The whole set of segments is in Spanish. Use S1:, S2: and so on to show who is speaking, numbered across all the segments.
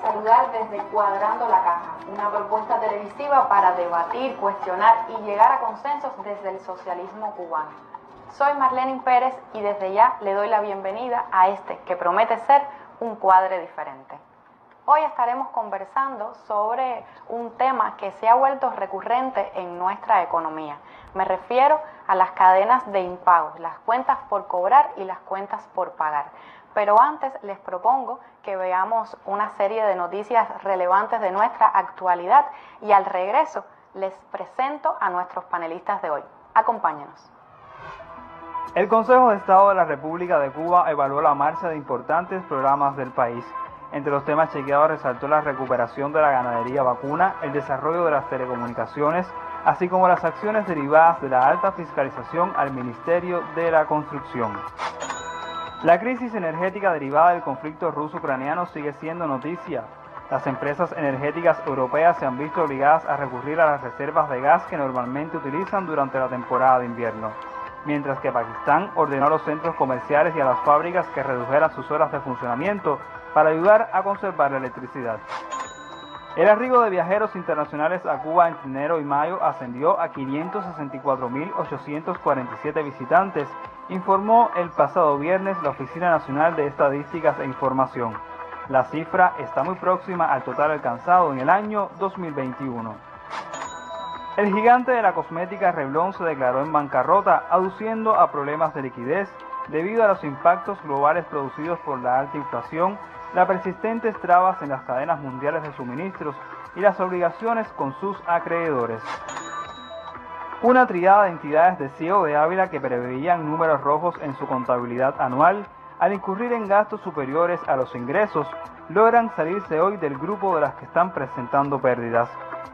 S1: saludar desde Cuadrando la Caja, una propuesta televisiva para debatir, cuestionar y llegar a consensos desde el socialismo cubano. Soy Marlene Pérez y desde ya le doy la bienvenida a este que promete ser un cuadre diferente. Hoy estaremos conversando sobre un tema que se ha vuelto recurrente en nuestra economía. Me refiero a las cadenas de impagos, las cuentas por cobrar y las cuentas por pagar. Pero antes les propongo que veamos una serie de noticias relevantes de nuestra actualidad y al regreso les presento a nuestros panelistas de hoy. Acompáñenos.
S2: El Consejo de Estado de la República de Cuba evaluó la marcha de importantes programas del país. Entre los temas chequeados resaltó la recuperación de la ganadería vacuna, el desarrollo de las telecomunicaciones, así como las acciones derivadas de la alta fiscalización al Ministerio de la Construcción. La crisis energética derivada del conflicto ruso-ucraniano sigue siendo noticia. Las empresas energéticas europeas se han visto obligadas a recurrir a las reservas de gas que normalmente utilizan durante la temporada de invierno, mientras que Pakistán ordenó a los centros comerciales y a las fábricas que redujeran sus horas de funcionamiento para ayudar a conservar la electricidad. El arribo de viajeros internacionales a Cuba entre enero y mayo ascendió a 564.847 visitantes, informó el pasado viernes la Oficina Nacional de Estadísticas e Información. La cifra está muy próxima al total alcanzado en el año 2021. El gigante de la cosmética Revlon se declaró en bancarrota, aduciendo a problemas de liquidez debido a los impactos globales producidos por la alta inflación, las persistentes trabas en las cadenas mundiales de suministros y las obligaciones con sus acreedores. Una tríada de entidades de Ciego de Ávila que preveían números rojos en su contabilidad anual, al incurrir en gastos superiores a los ingresos, logran salirse hoy del grupo de las que están presentando pérdidas.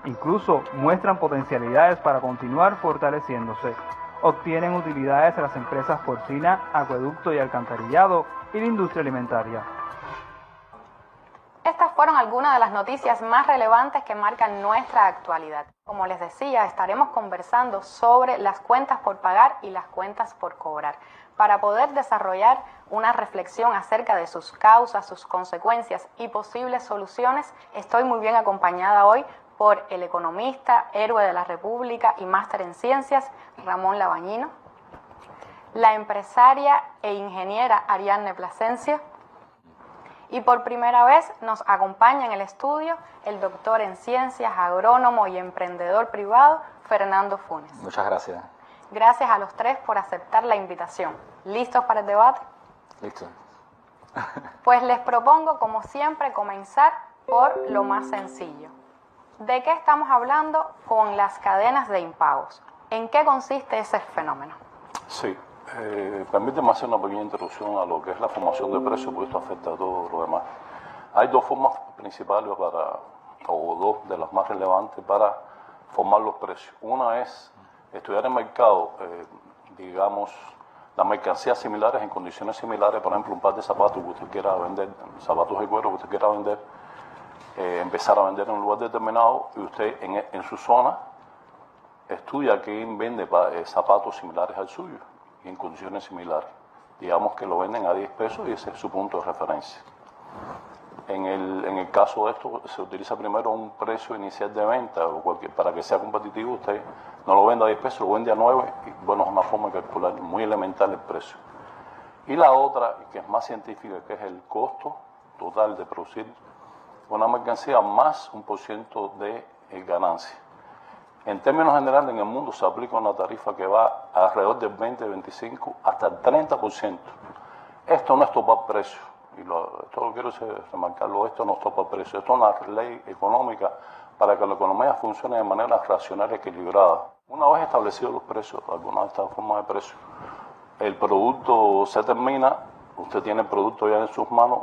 S2: Incluso muestran potencialidades para continuar fortaleciéndose. Obtienen utilidades a las empresas porcina, acueducto y alcantarillado y la industria alimentaria.
S1: Estas fueron algunas de las noticias más relevantes que marcan nuestra actualidad. Como les decía, estaremos conversando sobre las cuentas por pagar y las cuentas por cobrar, para poder desarrollar una reflexión acerca de sus causas, sus consecuencias y posibles soluciones. Estoy muy bien acompañada hoy por el economista, héroe de la República y máster en ciencias, Ramón Labañino, la empresaria e ingeniera Ariadne Plasencia, y por primera vez nos acompaña en el estudio el doctor en ciencias, agrónomo y emprendedor privado, Fernando Funes.
S3: Muchas gracias.
S1: Gracias a los tres por aceptar la invitación. ¿Listos para el debate?
S3: Listo.
S1: Pues les propongo, como siempre, comenzar por lo más sencillo. ¿De qué estamos hablando con las cadenas de impagos? ¿En qué consiste ese fenómeno?
S4: Sí. Permíteme hacer una pequeña introducción a lo que es la formación de precios, porque esto afecta a todo lo demás. Hay dos formas principales o dos de las más relevantes para formar los precios. Una es estudiar el mercado, digamos, las mercancías similares en condiciones similares, por ejemplo, un par de zapatos que usted quiera vender, zapatos de cuero que usted quiera vender, empezar a vender en un lugar determinado y usted en su zona estudia quién vende zapatos similares al suyo y en condiciones similares. Digamos que lo venden a 10 pesos y ese es su punto de referencia. En el caso de esto, se utiliza primero un precio inicial de venta, para que sea competitivo, usted no lo vende a 10 pesos, lo vende a 9, y bueno, es una forma de calcular muy elemental el precio. Y la otra, que es más científica, que es el costo total de producir una mercancía más un % de ganancia. En términos generales, en el mundo se aplica una tarifa que va alrededor del 20, 25, hasta el 30%. Esto no es topar precios. Y esto lo quiero remarcarlo, esto no es topar precios. Esto es una ley económica para que la economía funcione de manera racional y equilibrada. Una vez establecidos los precios, algunas de estas formas de precios, el producto se termina, usted tiene el producto ya en sus manos,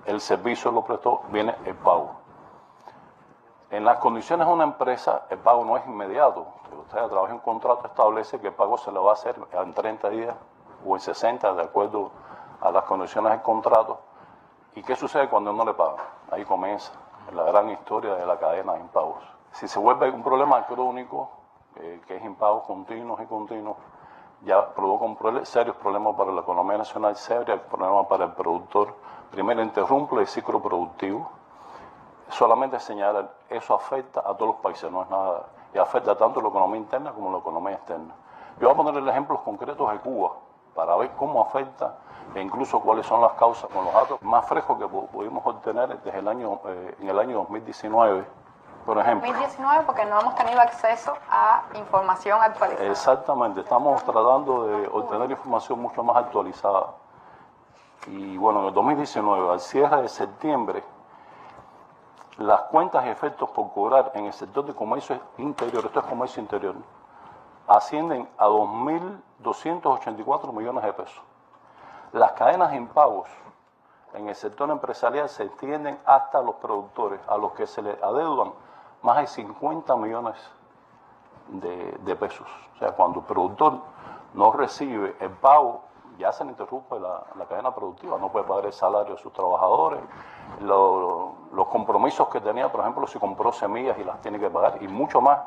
S4: el servicio lo prestó, viene el pago. En las condiciones de una empresa, el pago no es inmediato. Usted a través de un contrato establece que el pago se le va a hacer en 30 días o en 60, de acuerdo a las condiciones del contrato. ¿Y qué sucede cuando no le pagan? Ahí comienza la gran historia de la cadena de impagos. Si se vuelve un problema crónico, que es impagos continuos y continuos, ya provoca serios problemas para la economía nacional, serios problemas para el productor. Primero interrumpe el ciclo productivo solamente señalar, eso afecta a todos los países, no es nada, y afecta tanto la economía interna como la economía externa. Yo voy a ponerle ejemplos concretos de Cuba para ver cómo afecta e incluso cuáles son las causas con los datos más frescos que pudimos obtener desde el año, en el año 2019, por ejemplo.
S1: 2019 porque no hemos tenido acceso a información actualizada.
S4: Exactamente, estamos tratando de obtener información mucho más actualizada. Y bueno, en el 2019, al cierre de septiembre, las cuentas y efectos por cobrar en el sector de comercio interior, esto es comercio interior, ascienden a 2.284 millones de pesos. Las cadenas de impagos en el sector empresarial se extienden hasta los productores, a los que se les adeudan más de 50 millones de pesos. O sea, cuando el productor no recibe el pago, ya se le interrumpe la cadena productiva, no puede pagar el salario de sus trabajadores, los compromisos que tenía, por ejemplo, si compró semillas y las tiene que pagar, y mucho más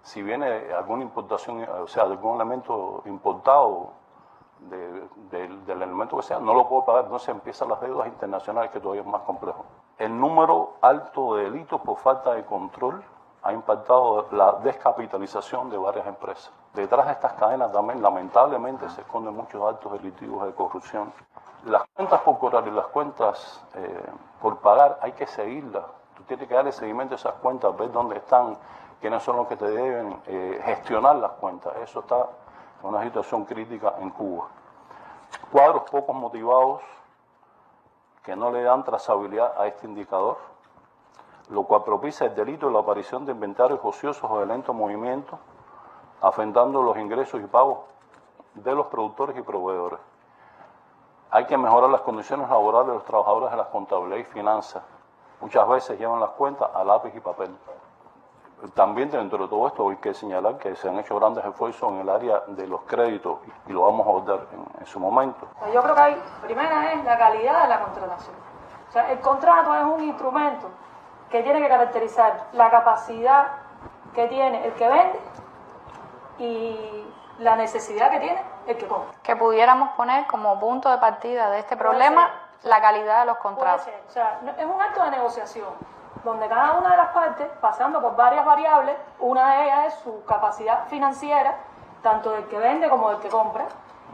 S4: si viene alguna importación, o sea, de algún elemento importado del elemento que sea, no lo puedo pagar, entonces empiezan las deudas internacionales, que todavía es más complejo. El número alto de delitos por falta de control ha impactado la descapitalización de varias empresas. Detrás de estas cadenas también, lamentablemente, se esconden muchos actos delictivos de corrupción. Las cuentas por cobrar y las cuentas por pagar hay que seguirlas. Tú tienes que darle seguimiento a esas cuentas, ver dónde están, quiénes son los que te deben, gestionar las cuentas. Eso está en una situación crítica en Cuba. Cuadros pocos motivados que no le dan trazabilidad a este indicador, lo cual propicia el delito de la aparición de inventarios ociosos o de lento movimiento, afectando los ingresos y pagos de los productores y proveedores. Hay que mejorar las condiciones laborales de los trabajadores de la contabilidad y finanzas. Muchas veces llevan las cuentas a lápiz y papel. También dentro de todo esto hay que señalar que se han hecho grandes esfuerzos en el área de los créditos y lo vamos a abordar en su momento.
S3: Yo creo que primera es la calidad de la contratación. O sea, el contrato es un instrumento que tiene que caracterizar la capacidad que tiene el que vende y la necesidad que tiene el que compra.
S1: Que pudiéramos poner como punto de partida de este problema la calidad de los contratos.
S3: Puede ser. O sea, es un acto de negociación donde cada una de las partes, pasando por varias variables, una de ellas es su capacidad financiera, tanto del que vende como del que compra,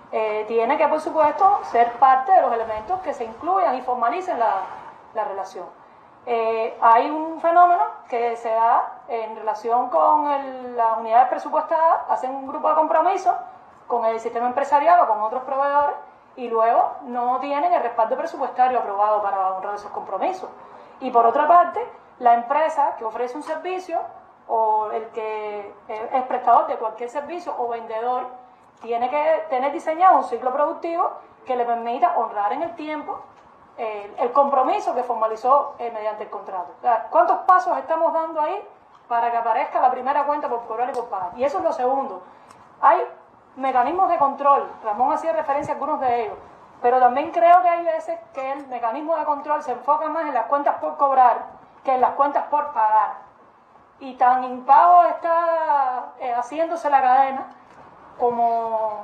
S3: tiene que, por supuesto, ser parte de los elementos que se incluyan y formalicen la relación. Hay un fenómeno que se da en relación con las unidades presupuestadas, hacen un grupo de compromiso con el sistema empresarial o con otros proveedores y luego no tienen el respaldo presupuestario aprobado para honrar esos compromisos. Y por otra parte, la empresa que ofrece un servicio o el que es prestador de cualquier servicio o vendedor tiene que tener diseñado un ciclo productivo que le permita honrar en el tiempo el compromiso que formalizó mediante el contrato. O sea, ¿cuántos pasos estamos dando ahí para que aparezca la primera cuenta por cobrar y por pagar? Y eso es lo segundo. Hay mecanismos de control, Ramón hacía referencia a algunos de ellos, pero también creo que hay veces que el mecanismo de control se enfoca más en las cuentas por cobrar que en las cuentas por pagar. Y tan impago está haciéndose la cadena como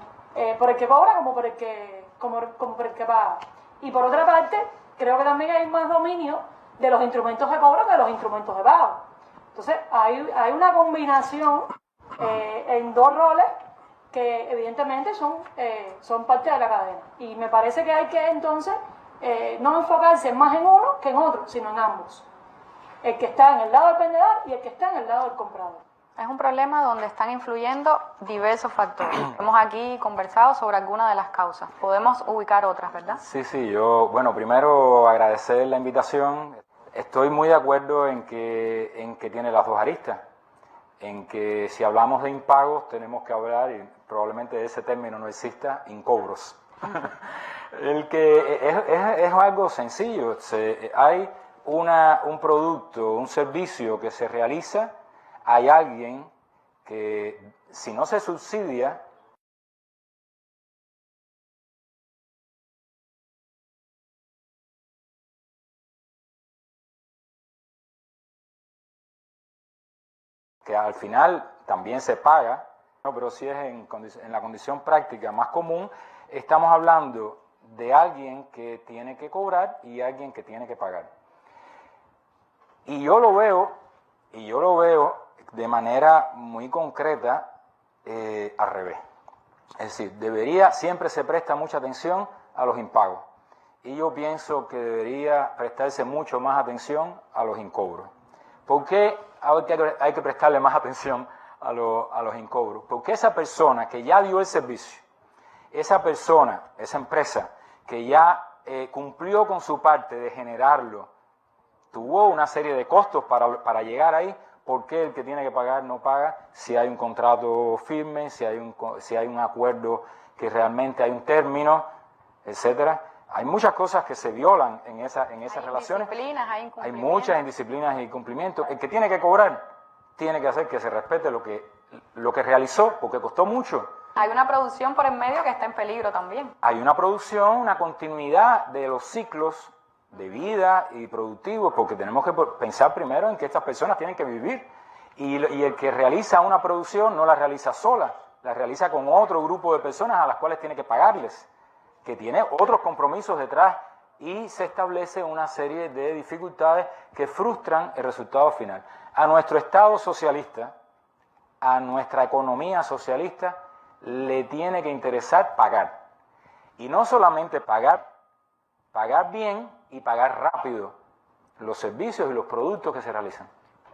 S3: por el que cobra como por el que paga. Y por otra parte, creo que también hay más dominio de los instrumentos de cobro que de los instrumentos de pago. Entonces, hay una combinación en dos roles que evidentemente son parte de la cadena. Y me parece que hay que entonces no enfocarse más en uno que en otro, sino en ambos. El que está en el lado del vendedor y el que está en el lado del comprador.
S1: Es un problema donde están influyendo diversos factores. Hemos aquí conversado sobre algunas de las causas. Podemos ubicar otras, ¿verdad?
S5: Sí, yo, bueno, primero agradecer la invitación. Estoy muy de acuerdo en que tiene las dos aristas. En que si hablamos de impagos tenemos que hablar, y probablemente ese término no exista, incobros. El que es algo sencillo. Hay un producto, un servicio que se realiza, hay alguien que, si no se subsidia, que al final también se paga, ¿no? Pero si es en la condición práctica más común, estamos hablando de alguien que tiene que cobrar y alguien que tiene que pagar. Y yo lo veo de manera muy concreta al revés. Es decir, siempre se presta mucha atención a los impagos. Y yo pienso que debería prestarse mucho más atención a los incobros. ¿Por qué hay que prestarle más atención a los incobros? Porque esa persona que ya dio el servicio, esa empresa que ya cumplió con su parte de generarlo, tuvo una serie de costos para llegar ahí. ¿Por qué el que tiene que pagar no paga? Si hay un contrato firme, si hay un acuerdo que realmente hay un término, etcétera. Hay muchas cosas que se violan en esas relaciones. Hay muchas indisciplinas y incumplimientos. El que tiene que cobrar tiene que hacer que se respete lo que realizó, porque costó mucho.
S1: Hay una producción por en medio que está en peligro también.
S5: Hay una producción, una continuidad de los ciclos de vida y productivos, porque tenemos que pensar primero en que estas personas tienen que vivir. Y el que realiza una producción no la realiza sola, la realiza con otro grupo de personas a las cuales tiene que pagarles, que tiene otros compromisos detrás, y se establece una serie de dificultades que frustran el resultado final. A nuestro Estado socialista, a nuestra economía socialista, le tiene que interesar pagar. Y no solamente pagar bien y pagar rápido los servicios y los productos que se realizan.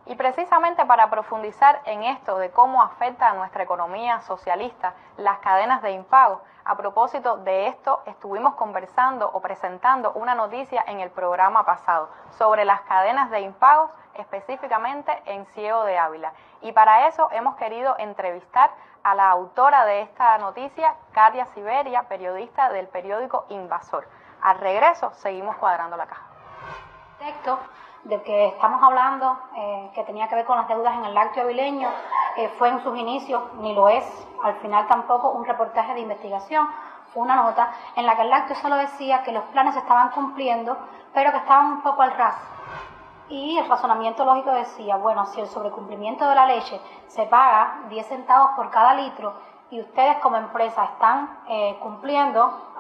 S1: Y precisamente para profundizar en esto de cómo afecta a nuestra economía socialista las cadenas de impago, a propósito de esto estuvimos conversando o presentando una noticia en el programa pasado sobre las cadenas de impagos, específicamente en Ciego de Ávila. Y para eso hemos querido entrevistar a la autora de esta noticia, Katia Siberia, periodista del periódico Invasor. Al regreso seguimos cuadrando la caja.
S6: Texto del que estamos hablando, que tenía que ver con las deudas en el lácteo avileño, fue en sus inicios, ni lo es al final tampoco, un reportaje de investigación, fue una nota en la que el lácteo solo decía que los planes se estaban cumpliendo, pero que estaban un poco al ras. Y el razonamiento lógico decía, bueno, si el sobrecumplimiento de la leche se paga 10 centavos por cada litro y ustedes como empresa están cumpliendo,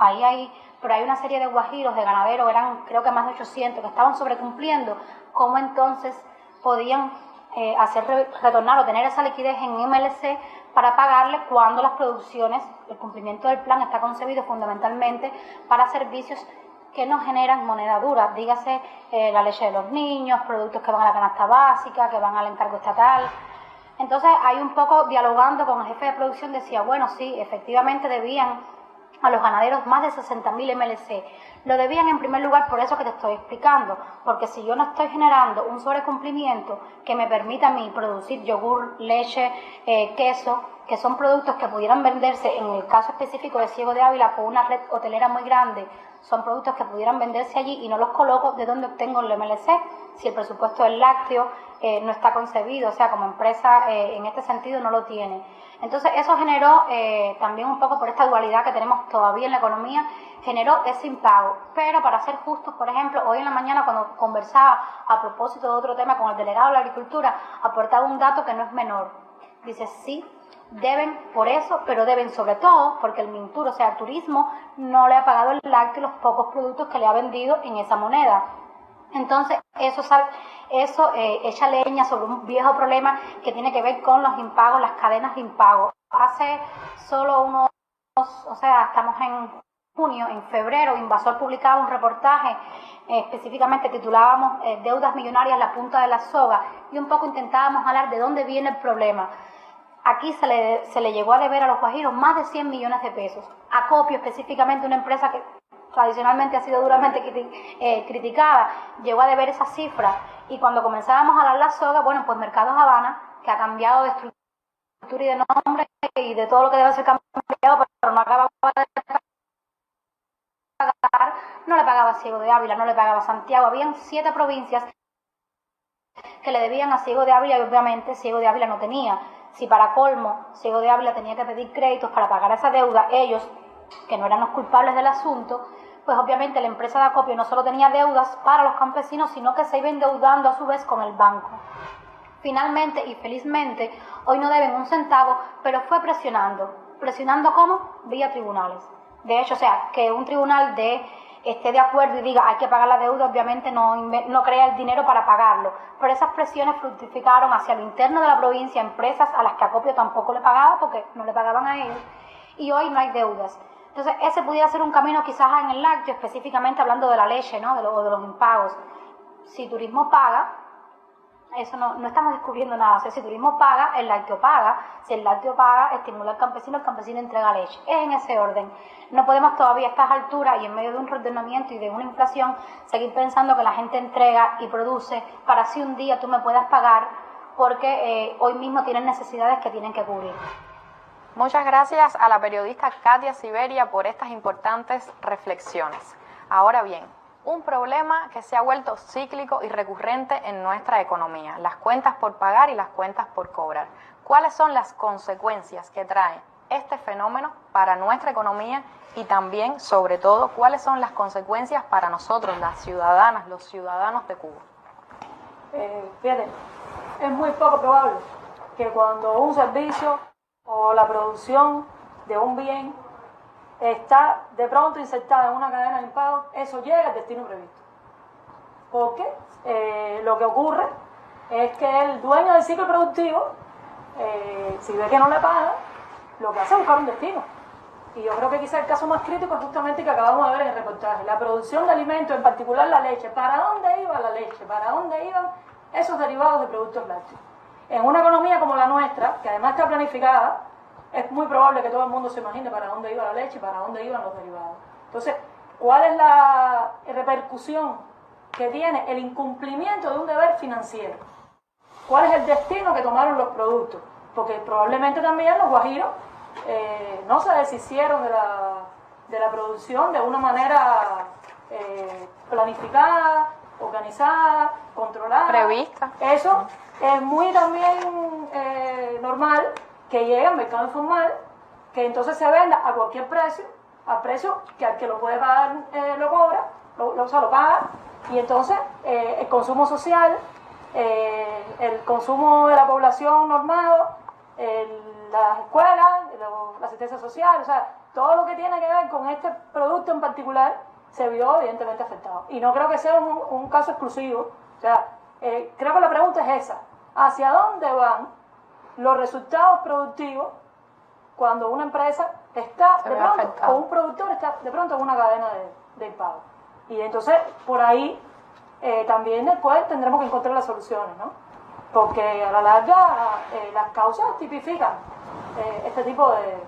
S6: pero hay una serie de guajiros, de ganaderos, eran creo que más de 800, que estaban sobrecumpliendo, ¿cómo entonces podían hacer retornar o tener esa liquidez en MLC para pagarle cuando las producciones, el cumplimiento del plan está concebido fundamentalmente para servicios que no generan moneda dura, dígase la leche de los niños, productos que van a la canasta básica, que van al encargo estatal? Entonces, hay un poco dialogando con el jefe de producción, decía, bueno, sí, efectivamente debían a los ganaderos más de 60.000 MLC. Lo debían en primer lugar por eso que te estoy explicando, porque si yo no estoy generando un sobrecumplimiento que me permita a mí producir yogur, leche, queso, que son productos que pudieran venderse, en el caso específico de Ciego de Ávila, por una red hotelera muy grande, son productos que pudieran venderse allí y no los coloco, ¿de dónde obtengo el MLC? Si el presupuesto del lácteo no está concebido, o sea, como empresa en este sentido no lo tiene. Entonces eso generó, también un poco por esta dualidad que tenemos todavía en la economía, generó ese impago. Pero para ser justos, por ejemplo, hoy en la mañana cuando conversaba a propósito de otro tema con el delegado de la Agricultura, aportaba un dato que no es menor. Dice, sí, deben por eso, pero deben sobre todo porque el Mintur, o sea, el turismo, no le ha pagado el lácteo y los pocos productos que le ha vendido en esa moneda. Entonces, eso echa leña sobre un viejo problema que tiene que ver con los impagos, las cadenas de impago. Hace solo estamos en junio, en febrero, Invasor publicaba un reportaje, específicamente titulábamos Deudas millonarias, la punta de la soga, y un poco intentábamos hablar de dónde viene el problema. Aquí se le llegó a deber a los guajiros más de 100 millones de pesos. Acopio, específicamente una empresa que tradicionalmente ha sido duramente criticada, llegó a deber esa cifra. Y cuando comenzábamos a hablar la soga, bueno, pues Mercados Habana, que ha cambiado de estructura y de nombre y de todo lo que debe ser cambiado, pero no acababa de pagar, no le pagaba a Ciego de Ávila, no le pagaba a Santiago. Habían 7 provincias que le debían a Ciego de Ávila y obviamente Ciego de Ávila no tenía. Si para colmo Ciego de Ávila tenía que pedir créditos para pagar esa deuda, ellos, que no eran los culpables del asunto, pues obviamente la empresa de acopio no solo tenía deudas para los campesinos, sino que se iba endeudando a su vez con el banco. Finalmente y felizmente, hoy no deben un centavo, pero fue presionando. ¿Presionando cómo? Vía tribunales. De hecho, o sea, que un tribunal de esté de acuerdo y diga hay que pagar la deuda, obviamente no crea el dinero para pagarlo. Pero esas presiones fructificaron hacia lo interno de la provincia, empresas a las que Acopio tampoco le pagaba porque no le pagaban a ellos, y hoy no hay deudas. Entonces ese pudiera ser un camino quizás en el lácteo, específicamente hablando de la leche, ¿no? de los impagos. Si turismo paga, eso no estamos descubriendo nada. O sea, si turismo paga, el lácteo paga. Si el lácteo paga, estimula al campesino, el campesino entrega leche. Es en ese orden. No podemos todavía a estas alturas y en medio de un reordenamiento y de una inflación seguir pensando que la gente entrega y produce para si un día tú me puedas pagar, porque hoy mismo tienen necesidades que tienen que cubrir.
S1: Muchas gracias a la periodista Katia Siberia por estas importantes reflexiones. Ahora bien, un problema que se ha vuelto cíclico y recurrente en nuestra economía, las cuentas por pagar y las cuentas por cobrar. ¿Cuáles son las consecuencias que trae este fenómeno para nuestra economía y también, sobre todo, cuáles son las consecuencias para nosotros, las ciudadanas, los ciudadanos de Cuba?
S3: Fíjate, es muy poco probable que cuando un servicio o la producción de un bien está de pronto insertada en una cadena de impagos, eso llega al destino previsto. Porque lo que ocurre es que el dueño del ciclo productivo, si ve que no le paga, lo que hace es buscar un destino. Y yo creo que quizás el caso más crítico es justamente el que acabamos de ver en el reportaje. La producción de alimentos, en particular la leche. ¿Para dónde iba la leche? ¿Para dónde iban esos derivados de productos lácteos? En una economía como la nuestra, que además está planificada, es muy probable que todo el mundo se imagine para dónde iba la leche y para dónde iban los derivados. Entonces, ¿cuál es la repercusión que tiene el incumplimiento de un deber financiero? ¿Cuál es el destino que tomaron los productos? Porque probablemente también los guajiros no se deshicieron de la producción de una manera planificada, organizada, controlada.
S1: Prevista.
S3: Eso es muy también normal que llegue al mercado informal, que entonces se venda a cualquier precio, al precio que al que lo puede pagar lo cobra, lo paga, y entonces el consumo social, el consumo de la población normado, las escuelas, la asistencia social, o sea, todo lo que tiene que ver con este producto en particular se vio evidentemente afectado. Y no creo que sea un caso exclusivo, o sea, creo que la pregunta es esa: ¿hacia dónde van los resultados productivos cuando una empresa está de pronto, o un productor está de pronto en una cadena de impago? Y entonces por ahí también después tendremos que encontrar las soluciones, ¿no? Porque a la larga las causas tipifican este tipo de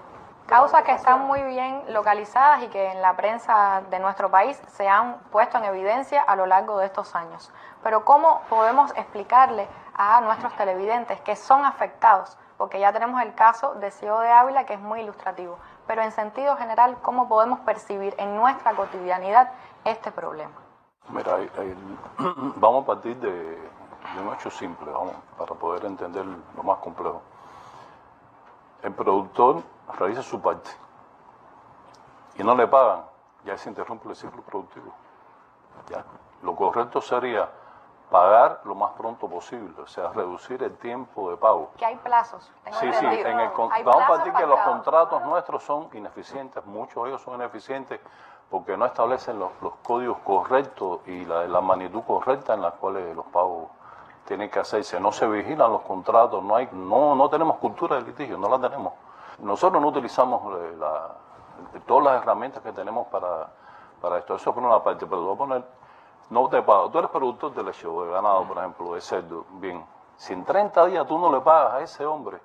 S1: causas que están muy bien localizadas y que en la prensa de nuestro país se han puesto en evidencia a lo largo de estos años. Pero ¿cómo podemos explicarle a nuestros televidentes que son afectados? Porque ya tenemos el caso de Ciego de Ávila, que es muy ilustrativo. Pero en sentido general, ¿cómo podemos percibir en nuestra cotidianidad este problema?
S4: Mira, vamos a partir de un hecho simple, para poder entender lo más complejo. El productor realiza su parte y no le pagan, ya se interrumpe el ciclo productivo. ¿Ya? Lo correcto sería pagar lo más pronto posible, o sea, reducir el tiempo de pago.
S1: Que hay plazos.
S4: Sí, vamos a partir que los contratos nuestros son ineficientes, muchos de ellos son ineficientes porque no establecen los códigos correctos y la magnitud correcta en las cuales los pagos tienen que hacerse. No se vigilan los contratos, no tenemos cultura de litigio, no la tenemos. Nosotros no utilizamos todas las herramientas que tenemos para esto. Eso por una parte, pero te voy a poner, no te pago. Tú eres productor de leche o de ganado, por ejemplo, de cerdo. Bien, si en 30 días tú no le pagas a ese hombre,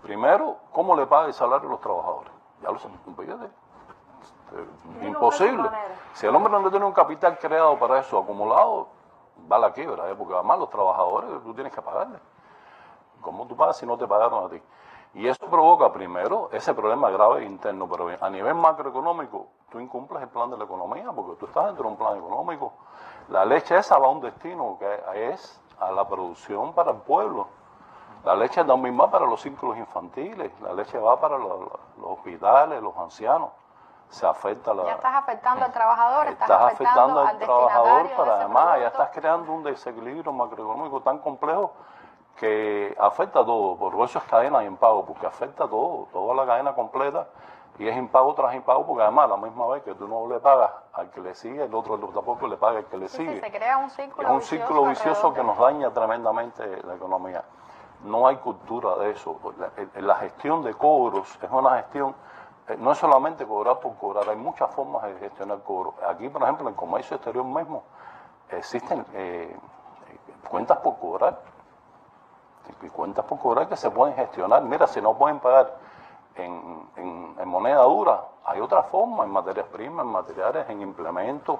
S4: primero, ¿cómo le pagas el salario a los trabajadores? Ya lo sabes, imposible. Si el hombre no tiene un capital creado para eso, acumulado, va a la quiebra, porque además los trabajadores tú tienes que pagarles. ¿Cómo tú pagas si no te pagaron a ti? Y eso provoca primero ese problema grave interno, pero a nivel macroeconómico tú incumples el plan de la economía, porque tú estás dentro de un plan económico. La leche esa va a un destino que es a la producción para el pueblo. La leche también va para los círculos infantiles, la leche va para los hospitales, los ancianos. Se afecta
S1: ya estás afectando al trabajador,
S4: estás afectando al trabajador, pero además ya estás creando un desequilibrio macroeconómico tan complejo que afecta a todo, por eso es cadena de impago, porque afecta a todo, toda la cadena completa Y es impago tras impago, porque además a la misma vez que tú no le pagas al que le sigue, el otro tampoco le paga al que le sigue.
S1: Sí, se crea un círculo
S4: es un círculo vicioso que nos daña tremendamente la economía. No hay cultura de eso. La gestión de cobros es una gestión, no es solamente cobrar por cobrar, hay muchas formas de gestionar cobros. Aquí, por ejemplo, en el comercio exterior mismo, existen cuentas por cobrar. Y cuentas por cobrar que se pueden gestionar. Mira, si no pueden pagar en moneda dura, hay otra forma, en materias primas, en materiales, en implementos.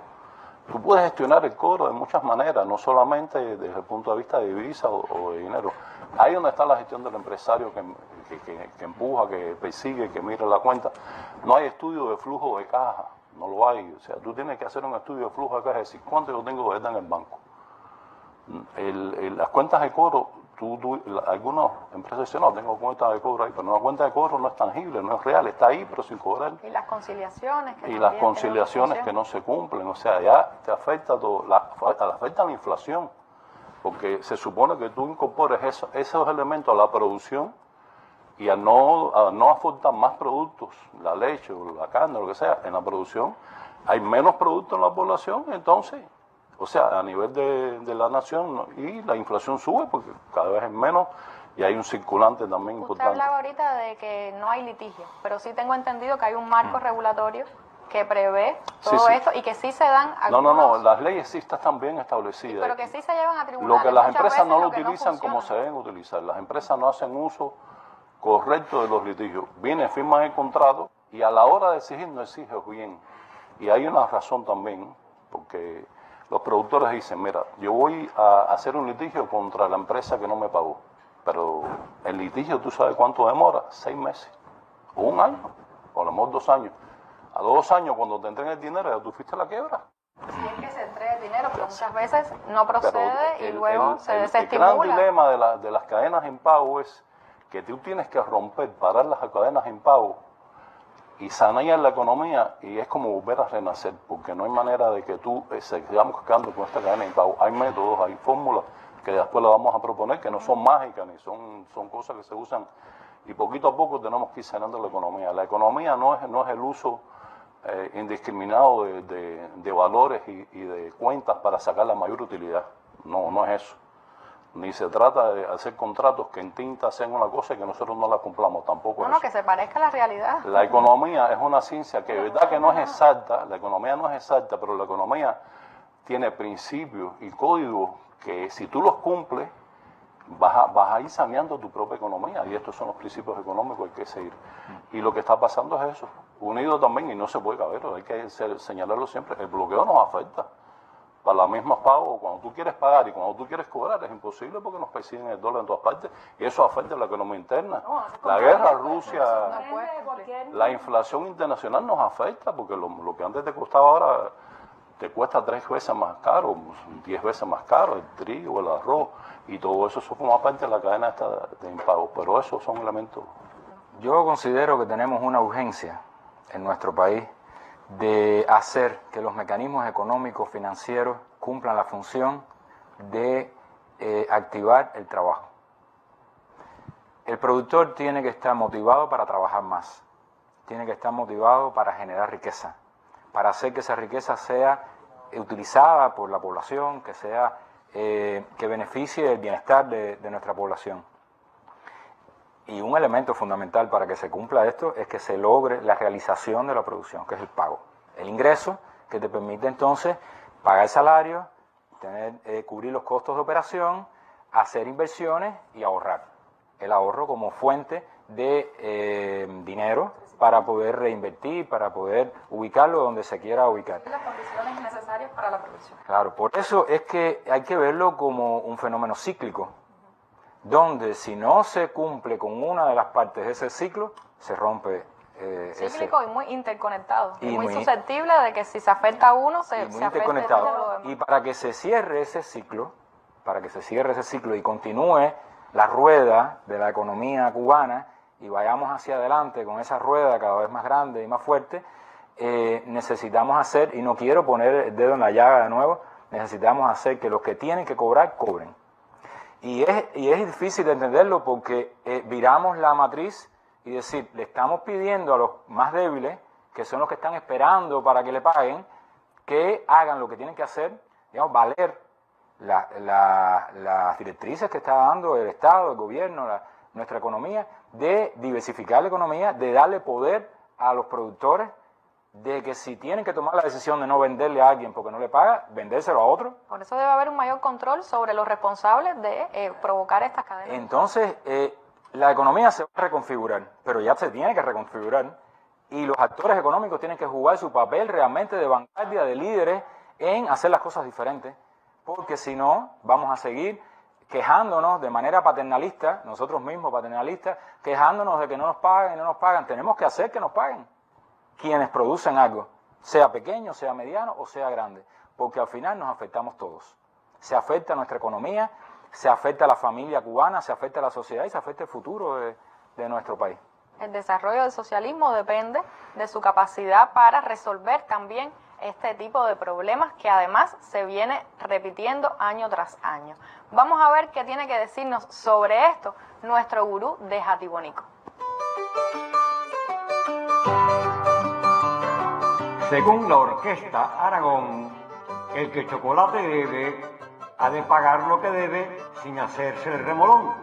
S4: Tú puedes gestionar el cobro de muchas maneras, no solamente desde el punto de vista de divisa o de dinero. Ahí donde está la gestión del empresario que empuja, que persigue, que mira la cuenta. No hay estudio de flujo de caja, no lo hay. O sea, tú tienes que hacer un estudio de flujo de caja y decir cuánto yo tengo de deuda en el banco. Las cuentas de cobro, algunas empresas dicen, no, tengo cuentas de cobro ahí, pero una cuenta de cobro no es tangible, no es real, está ahí, pero sin cobrar.
S1: Y las conciliaciones
S4: que no se cumplen, o sea, ya te afecta todo, afecta la inflación, porque se supone que tú incorpores esos elementos a la producción y al no aportar más productos, la leche o la carne, lo que sea, en la producción, hay menos productos en la población, entonces... O sea, a nivel de la nación, y la inflación sube porque cada vez es menos y hay un circulante también importante.
S1: Usted hablaba ahorita de que no hay litigio, pero sí tengo entendido que hay un marco regulatorio que prevé todo esto y que sí se dan algunos...
S4: No, las leyes sí están bien establecidas.
S1: Pero que sí se llevan a tribunales.
S4: Lo que las empresas no lo utilizan como se deben utilizar. Las empresas no hacen uso correcto de los litigios. Vienen, firman el contrato y a la hora de exigir no exiges bien. Y hay una razón también, porque... Los productores dicen, mira, yo voy a hacer un litigio contra la empresa que no me pagó. Pero el litigio, ¿tú sabes cuánto demora? 6 meses, o 1 año, o a lo mejor 2 años. A los 2 años, cuando te entreguen el dinero, ya tú fuiste a la quiebra.
S1: Si es que se entrega el dinero, pero muchas veces no procede y luego se desestimula.
S4: El gran dilema de las cadenas en pago es que tú tienes que parar las cadenas en pago y sanear la economía, y es como volver a renacer, porque no hay manera de que tú sigamos quedando con esta cadena de pago. Hay métodos, hay fórmulas que después las vamos a proponer, que no son mágicas, ni son cosas que se usan, y poquito a poco tenemos que ir sanando la economía. La economía no es el uso indiscriminado de valores y de cuentas para sacar la mayor utilidad. No es eso. Ni se trata de hacer contratos que en tinta sean una cosa y que nosotros no la cumplamos, tampoco.
S1: No, que se parezca a la realidad.
S4: La economía es una ciencia que de verdad que no es exacta, la economía no es exacta, pero la economía tiene principios y códigos que si tú los cumples, vas a ir saneando tu propia economía, y estos son los principios económicos que hay que seguir. Y lo que está pasando es eso, unido también, y no se puede caber, hay que señalarlo siempre, el bloqueo nos afecta. Para las mismas pagos, cuando tú quieres pagar y cuando tú quieres cobrar, es imposible porque nos persiguen el dólar en todas partes y eso afecta a la economía interna. La guerra Rusia, la inflación internacional nos afecta porque lo que antes te costaba ahora te cuesta 3 veces más caro, 10 veces más caro, el trigo, el arroz, y todo eso forma parte de la cadena esta de impago, pero esos son elementos.
S5: Yo considero que tenemos una urgencia en nuestro país de hacer que los mecanismos económicos financieros cumplan la función de activar el trabajo. El productor tiene que estar motivado para trabajar más, tiene que estar motivado para generar riqueza, para hacer que esa riqueza sea utilizada por la población, que beneficie el bienestar de nuestra población. Y un elemento fundamental para que se cumpla esto es que se logre la realización de la producción, que es el pago. El ingreso que te permite entonces pagar salario, cubrir los costos de operación, hacer inversiones y ahorrar. El ahorro como fuente de dinero para poder reinvertir, para poder ubicarlo donde se quiera ubicar.
S1: Las condiciones necesarias para la producción.
S5: Claro, por eso es que hay que verlo como un fenómeno cíclico, donde si no se cumple con una de las partes de ese ciclo, se rompe
S1: cíclico y muy interconectado, y muy susceptible de que si se afecta a uno, se afecta a todo lo demás.
S5: Y para que se cierre ese ciclo, y continúe la rueda de la economía cubana y vayamos hacia adelante con esa rueda cada vez más grande y más fuerte, necesitamos hacer, y no quiero poner el dedo en la llaga de nuevo, necesitamos hacer que los que tienen que cobrar, cobren. Y es difícil de entenderlo porque viramos la matriz y decir, le estamos pidiendo a los más débiles, que son los que están esperando para que le paguen, que hagan lo que tienen que hacer, digamos, valer las directrices que está dando el Estado, el gobierno, nuestra economía, de diversificar la economía, de darle poder a los productores, de que si tienen que tomar la decisión de no venderle a alguien porque no le paga, vendérselo a otro.
S1: Por eso debe haber un mayor control sobre los responsables de provocar estas cadenas.
S5: Entonces, la economía se va a reconfigurar, pero ya se tiene que reconfigurar, y los actores económicos tienen que jugar su papel realmente de vanguardia, de líderes, en hacer las cosas diferentes, porque si no, vamos a seguir quejándonos de manera paternalista, nosotros mismos paternalistas, quejándonos de que no nos pagan y no nos pagan. Tenemos que hacer que nos paguen quienes producen algo, sea pequeño, sea mediano o sea grande, porque al final nos afectamos todos. Se afecta nuestra economía, se afecta a la familia cubana, se afecta a la sociedad y se afecta el futuro de nuestro país.
S1: El desarrollo del socialismo depende de su capacidad para resolver también este tipo de problemas que además se viene repitiendo año tras año. Vamos a ver qué tiene que decirnos sobre esto nuestro gurú de Jatibonico.
S7: Según la Orquesta Aragón, el que chocolate debe, ha de pagar lo que debe sin hacerse el remolón.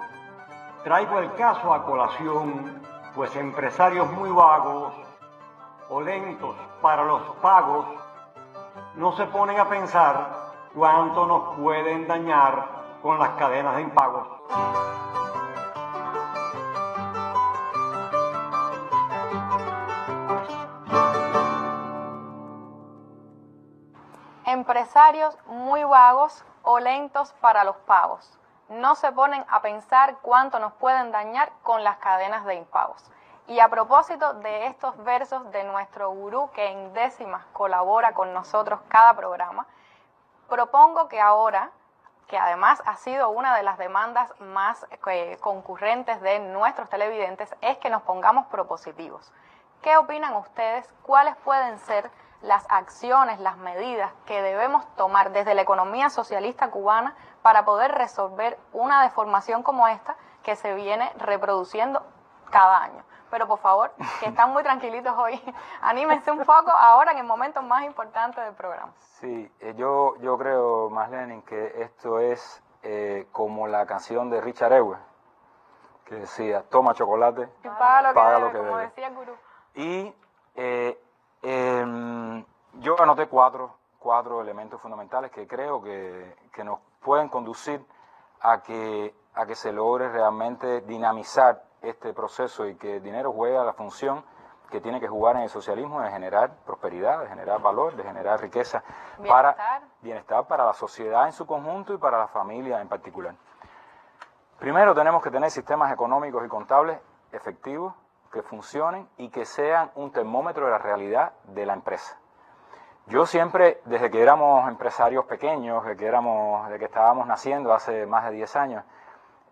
S7: Traigo el caso a colación, pues empresarios muy vagos o lentos para los pagos no se ponen a pensar cuánto nos pueden dañar con las cadenas de impagos.
S1: Empresarios muy vagos o lentos para los pagos no se ponen a pensar cuánto nos pueden dañar con las cadenas de impagos. Y a propósito de estos versos de nuestro gurú que en décimas colabora con nosotros cada programa, propongo que ahora, que además ha sido una de las demandas más concurrentes de nuestros televidentes, es que nos pongamos propositivos. ¿Qué opinan ustedes? ¿Cuáles pueden ser las acciones, las medidas que debemos tomar desde la economía socialista cubana para poder resolver una deformación como esta que se viene reproduciendo cada año? Pero por favor, que están muy tranquilitos hoy, anímense un poco ahora en el momento más importante del programa.
S5: Sí, yo creo, Marlene, que esto es como la canción de Richard Ewell, que decía, toma chocolate,
S1: Y paga lo que
S5: debe,
S1: como decía el gurú.
S5: Y yo anoté cuatro elementos fundamentales que creo que nos pueden conducir a que se logre realmente dinamizar este proceso y que el dinero juegue la función que tiene que jugar en el socialismo, de generar prosperidad, de generar valor, de generar riqueza, bienestar para la sociedad en su conjunto y para la familia en particular. Primero tenemos que tener sistemas económicos y contables efectivos, que funcionen y que sean un termómetro de la realidad de la empresa. Yo siempre, desde que éramos empresarios pequeños, desde que estábamos naciendo hace más de 10 años,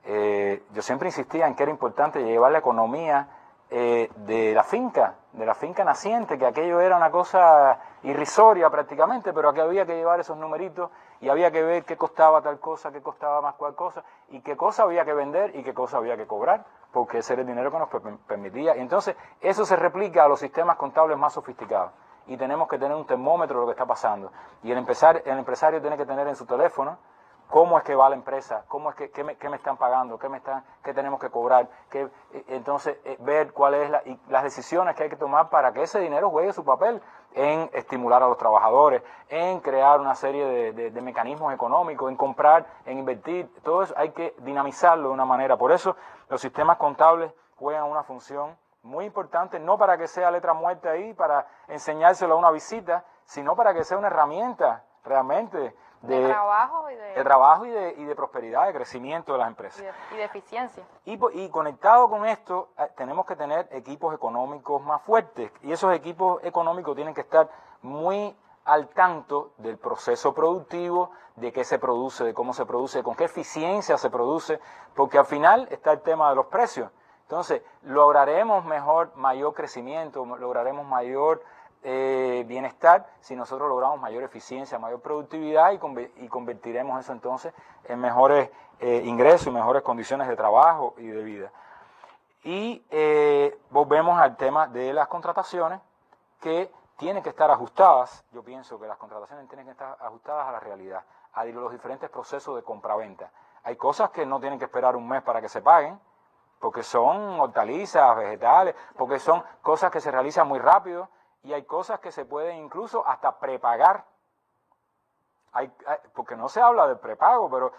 S5: yo siempre insistía en que era importante llevar la economía de la finca naciente, que aquello era una cosa irrisoria prácticamente, pero que había que llevar esos numeritos y había que ver qué costaba tal cosa, qué costaba más cual cosa, y qué cosa había que vender y qué cosa había que cobrar, porque ese era el dinero que nos permitía. Y entonces eso se replica a los sistemas contables más sofisticados, y tenemos que tener un termómetro de lo que está pasando. Y el empresario tiene que tener en su teléfono cómo es que va la empresa, qué me están pagando, qué tenemos que cobrar, entonces ver cuáles las decisiones que hay que tomar para que ese dinero juegue su papel en estimular a los trabajadores, en crear una serie de mecanismos económicos, en comprar, en invertir. Todo eso hay que dinamizarlo de una manera. Por eso los sistemas contables juegan una función muy importante, no para que sea letra muerta ahí, para enseñárselo a una visita, sino para que sea una herramienta realmente de trabajo y de prosperidad, de crecimiento de las empresas.
S1: Y de eficiencia.
S5: Y conectado con esto, tenemos que tener equipos económicos más fuertes. Y esos equipos económicos tienen que estar muy al tanto del proceso productivo, de qué se produce, de cómo se produce, con qué eficiencia se produce, porque al final está el tema de los precios. Entonces, lograremos mayor crecimiento, lograremos mayor bienestar si nosotros logramos mayor eficiencia, mayor productividad y convertiremos eso entonces en mejores ingresos y mejores condiciones de trabajo y de vida. Y volvemos al tema de las contrataciones, que tienen que estar ajustadas. Yo pienso que las contrataciones tienen que estar ajustadas a la realidad, a los diferentes procesos de compraventa. Hay cosas que no tienen que esperar un mes para que se paguen, porque son hortalizas, vegetales, porque son cosas que se realizan muy rápido, y hay cosas que se pueden incluso hasta prepagar. Porque no se habla del prepago, pero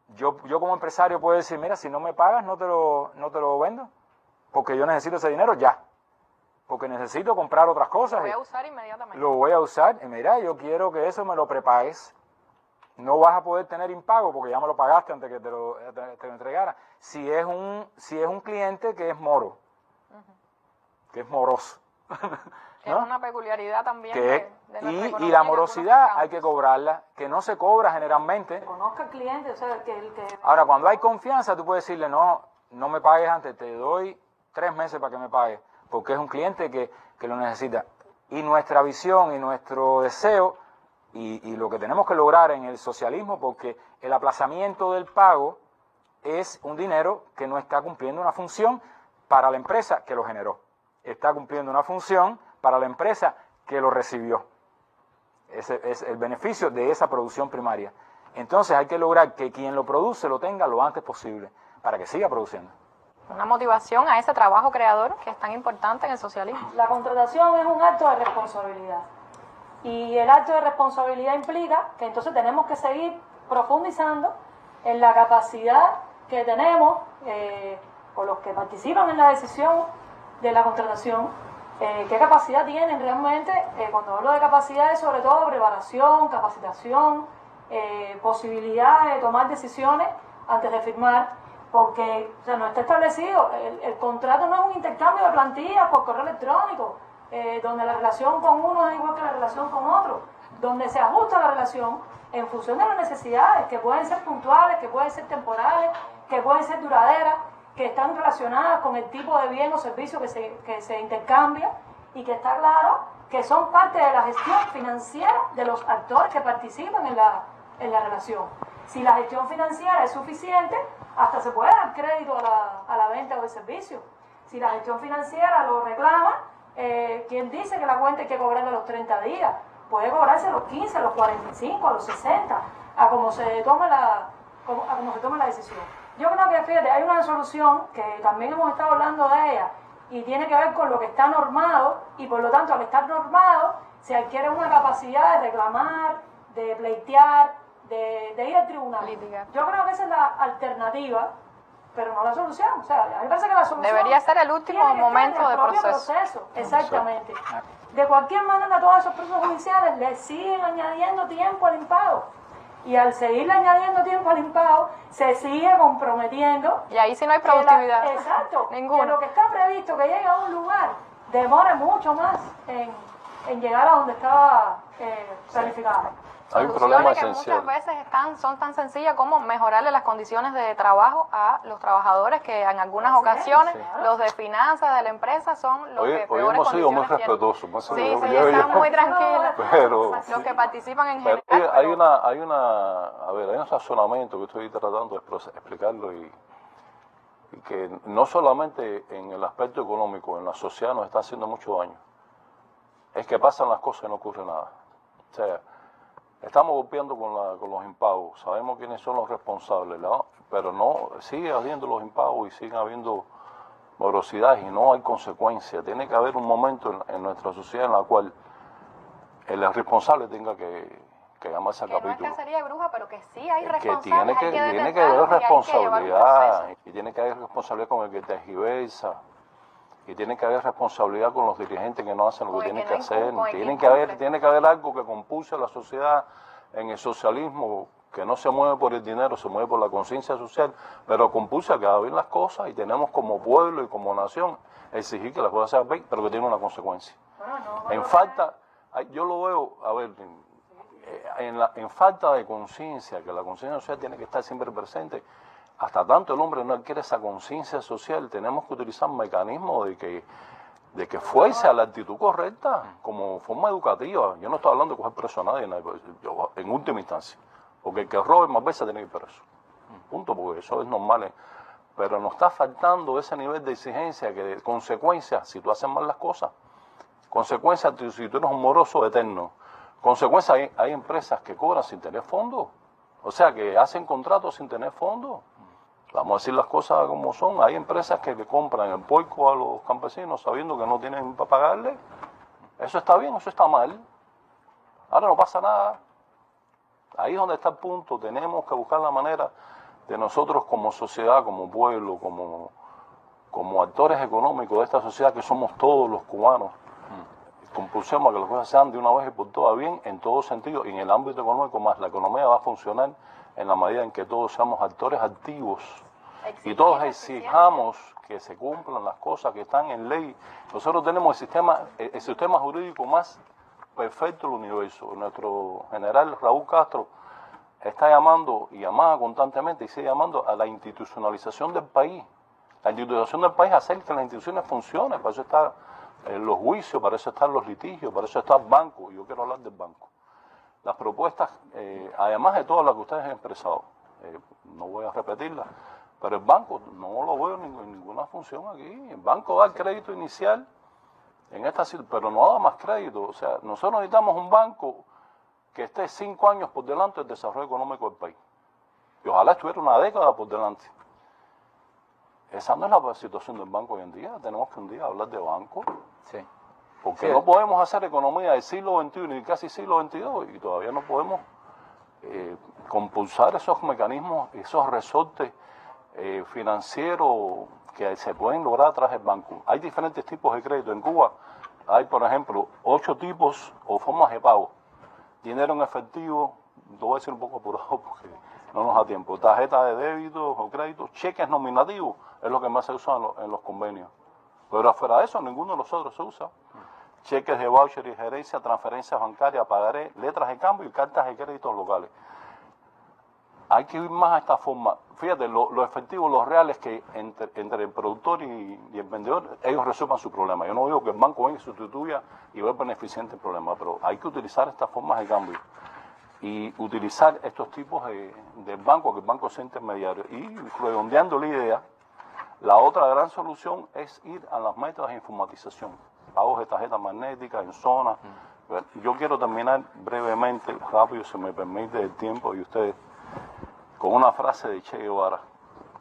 S5: yo como empresario puedo decir, mira, si no me pagas no te lo vendo, porque yo necesito ese dinero ya, porque necesito comprar otras cosas.
S1: Lo voy a usar inmediatamente.
S5: Lo voy a usar, y mira, yo quiero que eso me lo prepagues. No vas a poder tener impago porque ya me lo pagaste antes que te lo entregara. Si es un cliente que es moro, que es moroso.
S1: ¿No? Es una peculiaridad también
S5: de
S1: nuestra
S5: y
S1: economía
S5: la
S1: en
S5: morosidad
S1: algunos
S5: hay que cobrarla, que no se cobra generalmente.
S3: Conozca al cliente, o sea, que...
S5: Ahora, cuando hay confianza, tú puedes decirle, no me pagues antes, te doy 3 meses para que me pagues, porque es un cliente que lo necesita. Y nuestra visión y nuestro deseo, y lo que tenemos que lograr en el socialismo, porque el aplazamiento del pago es un dinero que no está cumpliendo una función para la empresa que lo generó. Está cumpliendo una función para la empresa que lo recibió. Ese es el beneficio de esa producción primaria. Entonces hay que lograr que quien lo produce lo tenga lo antes posible para que siga produciendo.
S1: Una motivación a ese trabajo creador que es tan importante en el socialismo.
S3: La contratación es un acto de responsabilidad. Y el acto de responsabilidad implica que entonces tenemos que seguir profundizando en la capacidad que tenemos, o los que participan en la decisión de la contratación, qué capacidad tienen realmente. Cuando hablo de capacidad es sobre todo preparación, capacitación, posibilidad de tomar decisiones antes de firmar, porque no está establecido, el contrato no es un intercambio de plantillas por correo electrónico, donde la relación con uno es igual que la relación con otro, donde se ajusta la relación en función de las necesidades, que pueden ser puntuales, que pueden ser temporales, que pueden ser duraderas, que están relacionadas con el tipo de bien o servicio que se intercambia, y que está claro que son parte de la gestión financiera de los actores que participan en la relación. Si la gestión financiera es suficiente, hasta se puede dar crédito a la venta o el servicio. Si la gestión financiera lo reclama, ¿quién dice que la cuenta hay que cobrarla a los 30 días? Puede cobrarse a los 15, a los 45, a los 60, a como se tome la decisión. Yo creo que, fíjate, hay una solución que también hemos estado hablando de ella, y tiene que ver con lo que está normado, y por lo tanto al estar normado se adquiere una capacidad de reclamar, de pleitear, de ir al tribunal. Yo creo que esa es la alternativa, pero no la solución. O sea, a mí me parece que la solución
S1: debería ser el último momento del
S3: proceso. Exactamente. De cualquier manera, todos esos procesos judiciales le siguen añadiendo tiempo al impago. Y al seguirle añadiendo tiempo al impago, se sigue comprometiendo.
S1: Y ahí sí no hay productividad.
S3: Exacto.
S1: Ninguno.
S3: Que lo que está previsto que llegue a un lugar demore mucho más en llegar a donde estaba planificado.
S4: Hay un problema
S1: que
S4: esencial.
S1: muchas veces son tan sencillas como mejorarle las condiciones de trabajo a los trabajadores, que en algunas ocasiones los de finanzas de la empresa son los que
S4: Hoy
S1: peores
S4: hemos sido muy
S1: condiciones tienen.
S4: respetuosos.
S1: Sí, están muy tranquilos.
S4: Pero
S1: Los que participan en
S4: pero
S1: general.
S4: hay un razonamiento que estoy tratando de explicarlo, y que no solamente en el aspecto económico, en la sociedad nos está haciendo mucho daño. Es que pasan las cosas y no ocurre nada. O sea, estamos golpeando con los impagos, sabemos quiénes son los responsables, ¿no? Pero no, sigue habiendo los impagos y siguen habiendo morosidades y no hay consecuencias. Tiene que haber un momento en nuestra sociedad en la cual el responsable tenga que llamarse a capítulo.
S1: No es cacería de brujas, pero que sí hay
S4: Que
S1: responsables.
S4: tiene que haber responsabilidad, y tiene que haber responsabilidad con el que tergiversa, y tiene que haber responsabilidad con los dirigentes que no hacen lo que tienen que hacer. Tiene que haber algo que compulse a la sociedad en el socialismo, que no se mueve por el dinero, se mueve por la conciencia social, pero compulsa a que hagan bien las cosas, y tenemos como pueblo y como nación exigir que las cosas sean bien, pero que tiene una consecuencia. Yo lo veo, a ver, en falta de conciencia, que la conciencia social tiene que estar siempre presente. Hasta tanto el hombre no adquiere esa conciencia social, tenemos que utilizar mecanismos de que fuerce a la actitud correcta como forma educativa. Yo no estoy hablando de coger preso a nadie, en última instancia, porque el que robe más veces tiene que ir preso. Punto, porque eso es normal pero nos está faltando ese nivel de exigencia, que de consecuencias si tú haces mal las cosas, consecuencias si tú eres un moroso eterno, consecuencias hay empresas que cobran sin tener fondos, o sea, que hacen contratos sin tener fondos. Vamos a decir las cosas como son. Hay empresas que le compran el puerco a los campesinos sabiendo que no tienen para pagarle. Eso está bien, eso está mal. Ahora no pasa nada. Ahí es donde está el punto. Tenemos que buscar la manera de nosotros como sociedad, como pueblo, como actores económicos de esta sociedad que somos todos los cubanos, compulsemos a que las cosas sean de una vez y por todas bien en todo sentido, y en el ámbito económico más. La economía va a funcionar en la medida en que todos seamos actores activos y todos exijamos que se cumplan las cosas que están en ley. Nosotros tenemos el sistema jurídico más perfecto del universo. Nuestro general Raúl Castro está llamando y llamaba constantemente y sigue llamando a la institucionalización del país. La institucionalización del país hacer que las instituciones funcionen. Para eso están los juicios, para eso están los litigios, para eso está el banco. Yo quiero hablar del banco. Las propuestas, además de todas las que ustedes han expresado, no voy a repetirlas, pero el banco no lo veo en ninguna función aquí. El banco da el crédito inicial, pero no da más crédito. O sea, nosotros necesitamos un banco que esté 5 años por delante del desarrollo económico del país. Y ojalá estuviera una década por delante. Esa no es la situación del banco hoy en día. Tenemos que un día hablar de banco.
S5: Sí.
S4: Porque no podemos hacer economía del siglo XXI y casi siglo XXII y todavía no podemos compulsar esos mecanismos, esos resortes financieros que se pueden lograr a través del banco. Hay diferentes tipos de crédito. En Cuba hay, por ejemplo, 8 tipos o formas de pago. Dinero en efectivo, lo voy a decir un poco apurado porque no nos da tiempo. Tarjeta de débito o crédito, cheques nominativos, es lo que más se usa en los convenios. Pero afuera de eso, ninguno de los otros se usa. Cheques de voucher y gerencia, transferencias bancarias, pagaré, letras de cambio y cartas de créditos locales. Hay que ir más a esta forma. Fíjate, lo efectivo, lo real es que entre el productor y el vendedor, ellos resuelvan su problema. Yo no digo que el banco venga y sustituya y vuelva beneficiante el problema, pero hay que utilizar estas formas de cambio y utilizar estos tipos del banco, que el banco sea intermediario. Y redondeando la idea, la otra gran solución es ir a las métodos de informatización. Pagos de tarjetas magnéticas en zonas. Yo quiero terminar brevemente, rápido, si me permite el tiempo y ustedes, con una frase de Che Guevara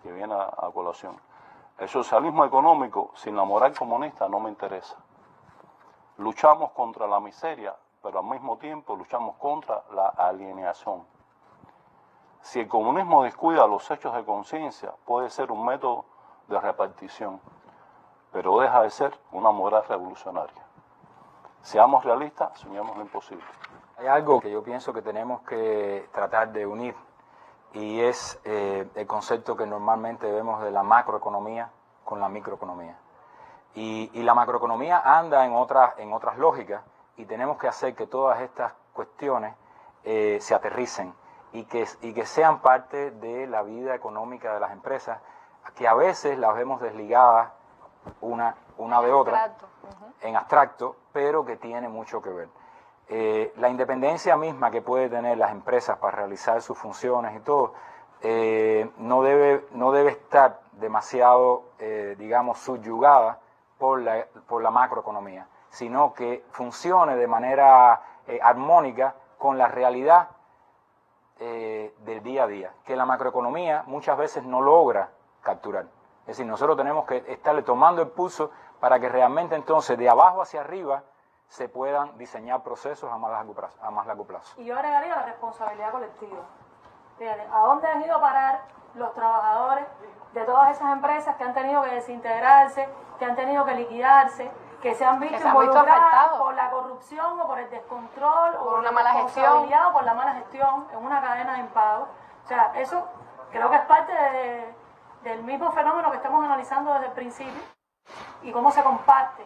S4: que viene a colación. El socialismo económico sin la moral comunista no me interesa. Luchamos contra la miseria, pero al mismo tiempo luchamos contra la alienación. Si el comunismo descuida los hechos de conciencia, puede ser un método de repartición, pero deja de ser una moral revolucionaria. Seamos realistas, soñemos lo imposible.
S5: Hay algo que yo pienso que tenemos que tratar de unir, y es el concepto que normalmente vemos de la macroeconomía con la microeconomía. Y la macroeconomía anda en otras lógicas, y tenemos que hacer que todas estas cuestiones se aterricen y que sean parte de la vida económica de las empresas, que a veces las vemos desligadas una de otra, en abstracto, pero que tiene mucho que ver. La independencia misma que puede tener las empresas para realizar sus funciones y todo, no debe estar demasiado, digamos, subyugada por la macroeconomía, sino que funcione de manera armónica con la realidad del día a día, que la macroeconomía muchas veces no logra capturar. Es decir, nosotros tenemos que estarle tomando el pulso para que realmente entonces de abajo hacia arriba se puedan diseñar procesos a más largo plazo.
S3: Y yo agregaría la responsabilidad colectiva. Fíjate, ¿a dónde han ido a parar los trabajadores de todas esas empresas que han tenido que desintegrarse, que han tenido que liquidarse, que se han visto involucradas por la corrupción o por el descontrol o por una mala gestión o por la mala gestión en una cadena de impago? O sea, eso creo que es parte del mismo fenómeno que estamos analizando desde el principio y cómo se comparte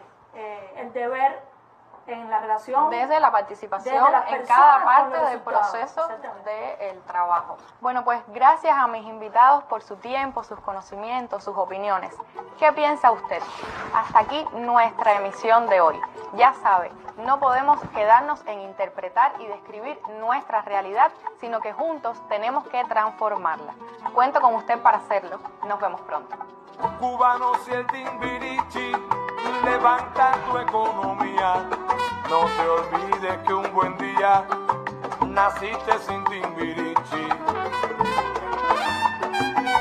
S3: el deber en la relación
S1: desde la participación en cada parte del proceso del trabajo. Bueno, pues gracias a mis invitados por su tiempo, sus conocimientos, sus opiniones. ¿Qué piensa usted? Hasta aquí nuestra emisión de hoy. Ya sabe, No podemos quedarnos en interpretar y describir nuestra realidad, sino que juntos tenemos que transformarla. Cuento con usted para hacerlo. Nos vemos pronto.
S8: Cubanos y el Timbiriche levanta tu economía. No te olvides que un buen día naciste sin Timbiriche.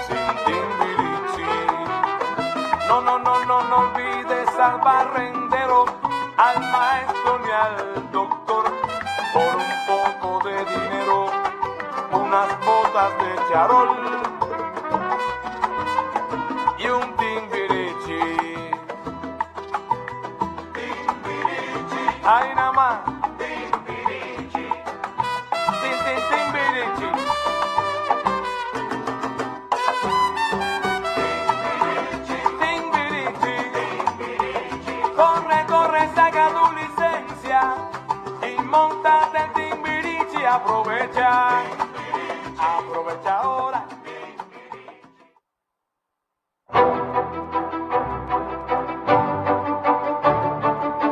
S8: Sin Timbiriche. No olvides al barrendero, al maestro ni al doctor. Por un poco de dinero, unas botas de charol y un Timbiriche. Timbiriche. Ay, nada más. Timbiriche. Timbiriche. Corre, saca tu licencia y montate en Timbiriche. Aprovecha.